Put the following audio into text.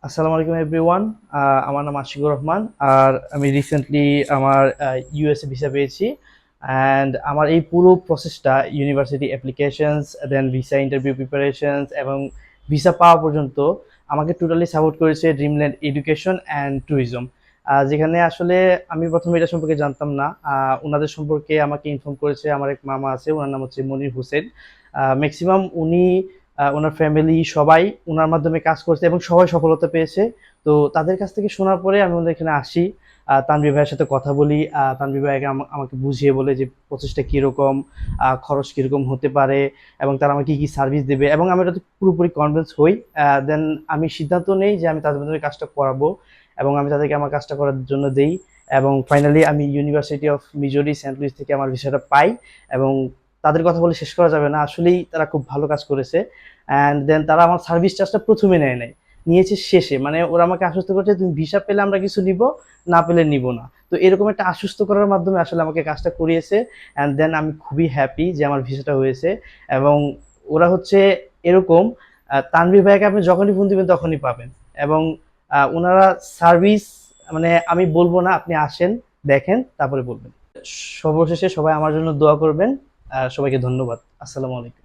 আসসালামু আলাইকুম এভরিওয়ান। আমার নাম আশিকুর রহমান। আর আমি রিসেন্টলি আমার ইউএসএ ভিসা পেয়েছি। অ্যান্ড আমার এই পুরো প্রসেসটা ইউনিভার্সিটি অ্যাপ্লিকেশনস, দেন ভিসা ইন্টারভিউ প্রিপারেশনস এবং ভিসা পাওয়া পর্যন্ত আমাকে টোটালি সাপোর্ট করেছে ড্রিমল্যান্ড এডুকেশন অ্যান্ড ট্যুরিজম। যেখানে আসলে আমি প্রথমে এটা সম্পর্কে জানতাম না। ওনাদের সম্পর্কে আমাকে ইনফর্ম করেছে আমার এক মামা আছে, ওনার নাম হচ্ছে মনির হোসেন। ম্যাক্সিমাম উনি ওনার ফ্যামিলি সবাই ওনার মাধ্যমে কাজ করছে এবং সবাই সফলতা পেয়েছে। তো তাদের কাছ থেকে শোনার পরে আমি ওদের এখানে আসি, তানভীর ভাইয়ের সাথে কথা বলি। তানভীর ভাই আমাকে বুঝিয়ে বলে যে প্রসেসটা কীরকম, খরচ কীরকম হতে পারে এবং তারা আমাকে কী কী সার্ভিস দেবে, এবং আমি এটাতে পুরোপুরি কনভিন্স হই। দেন আমি সিদ্ধান্ত নেই যে আমি তাদের মাধ্যমে কাজটা করাবো এবং আমি তাদেরকে আমার কাজটা করার জন্য দেই। এবং ফাইনালি আমি university of Missouri Saint Louis থেকে আমার ভিসাটা পাই। এবং তাদের কথা বলে শেষ করা যাবে না, আসলেই তারা খুব ভালো কাজ করেছে। অ্যান্ড দেন তারা আমার সার্ভিস চার্জটা প্রথমে নেয় নাই, নিয়েছে শেষে। মানে ওরা আমাকে আশ্বস্ত করছে তুমি ভিসা পেলে আমরা কিছু নিব, না পেলে নিব না। তো এরকম একটা আশ্বস্ত করার মাধ্যমে আসলে আমাকে কাজটা করিয়েছে। অ্যান্ড দেন আমি খুবই হ্যাপি যে আমার ভিসাটা হয়েছে। এবং ওরা হচ্ছে এরকম, তানভীর ভাইয়াকে আপনি যখনই ফোন দিবেন তখনই পাবেন। এবং ওনারা সার্ভিস, মানে আমি বলবো না, আপনি আসেন, দেখেন, তারপরে বলবেন। সর্বশেষে সবাই আমার জন্য দোয়া করবেন। সবাইকে ধন্যবাদ। আসসালামু আলাইকুম।